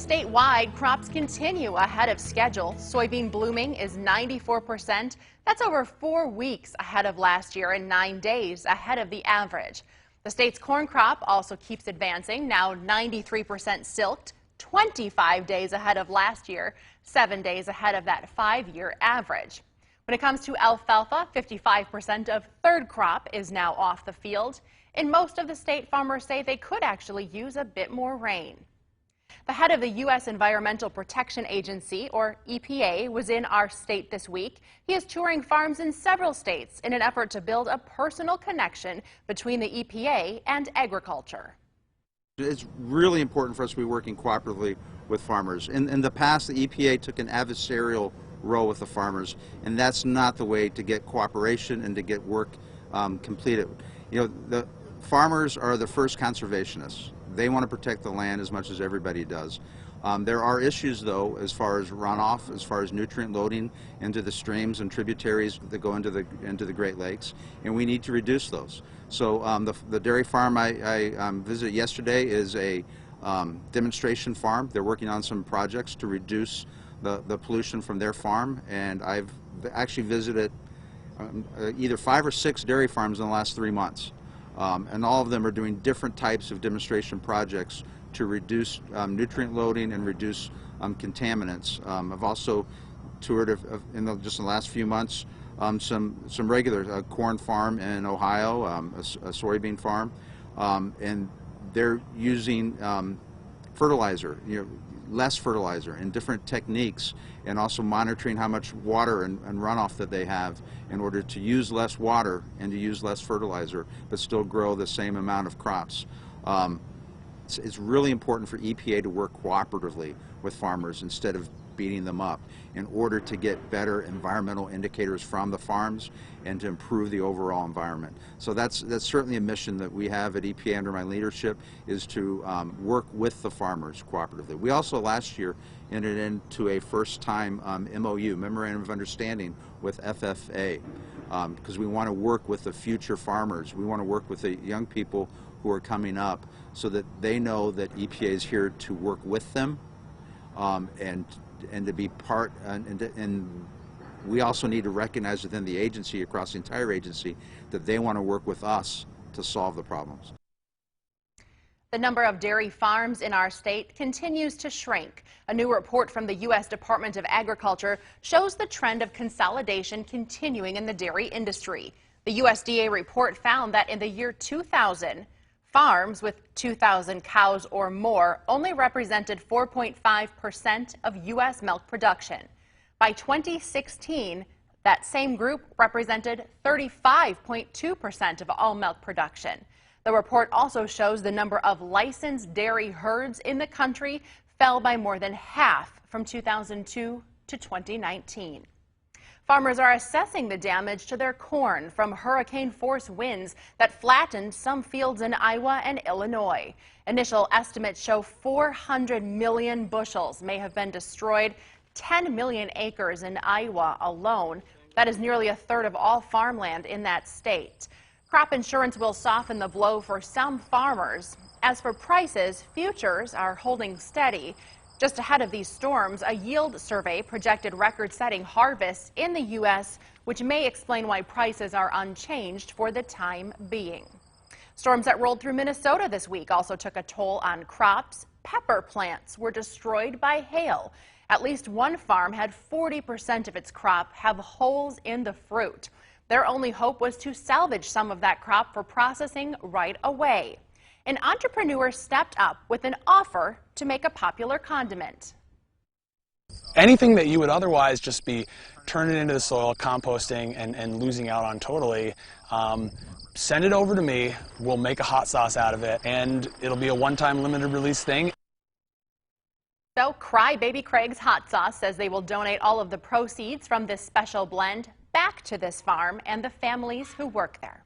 Statewide, crops continue ahead of schedule. Soybean blooming is 94%. That's over 4 weeks ahead of last year and 9 days ahead of the average. The state's corn crop also keeps advancing, now 93% silked, 25 days ahead of last year, 7 days ahead of that 5-year average. When it comes to alfalfa, 55% of third crop is now off the field. In most of the state, farmers say they could actually use a bit more rain. The head of the U.S. Environmental Protection Agency, or EPA, was in our state this week. He is touring farms in several states in an effort to build a personal connection between the EPA and agriculture. It's really important for us to be working cooperatively with farmers. In the past, the EPA took an adversarial role with the farmers, and that's not the way to get cooperation and to get work completed. You know, the farmers are the first conservationists. They want to protect the land as much as everybody does. There are issues, though, as far as runoff, as far as nutrient loading into the streams and tributaries that go into the Great Lakes, and we need to reduce those. So the dairy farm I visited yesterday is a demonstration farm. They're working on some projects to reduce the pollution from their farm, and I've actually visited either 5 or 6 dairy farms in the last 3 months. And all of them are doing different types of demonstration projects to reduce nutrient loading and reduce contaminants. I've also toured just in the last few months some regular corn farm in Ohio, a soybean farm, and they're using fertilizer, less fertilizer and different techniques, and also monitoring how much water and runoff that they have in order to use less water and to use less fertilizer but still grow the same amount of crops. It's really important for EPA to work cooperatively with farmers instead of beating them up in order to get better environmental indicators from the farms and to improve the overall environment. So that's certainly a mission that we have at EPA under my leadership, is to work with the farmers cooperatively. We also last year entered into a first-time MOU, Memorandum of Understanding, with FFA, because we want to work with the future farmers. We want to work with the young people who are coming up so that they know that EPA is here to work with them and to be part, and we also need to recognize within the agency, across the entire agency, that they want to work with us to solve the problems. The number of dairy farms in our state continues to shrink. A new report from the U.S. Department of Agriculture shows the trend of consolidation continuing in the dairy industry. The USDA report found that in the year 2000, farms with 2,000 cows or more only represented 4.5% of U.S. milk production. By 2016, that same group represented 35.2% of all milk production. The report also shows the number of licensed dairy herds in the country fell by more than half from 2002 to 2019. Farmers are assessing the damage to their corn from hurricane-force winds that flattened some fields in Iowa and Illinois. Initial estimates show 400 million bushels may have been destroyed, 10 million acres in Iowa alone. That is nearly a third of all farmland in that state. Crop insurance will soften the blow for some farmers. As for prices, futures are holding steady. Just ahead of these storms, a yield survey projected record-setting harvests in the U.S., which may explain why prices are unchanged for the time being. Storms that rolled through Minnesota this week also took a toll on crops. Pepper plants were destroyed by hail. At least one farm had 40% of its crop have holes in the fruit. Their only hope was to salvage some of that crop for processing right away. An entrepreneur stepped up with an offer to make a popular condiment. Anything that you would otherwise just be turning into the soil, composting, and losing out on totally, send it over to me. We'll make a hot sauce out of it, and it'll be a one-time limited release thing. So Cry Baby Craig's Hot Sauce says they will donate all of the proceeds from this special blend back to this farm and the families who work there.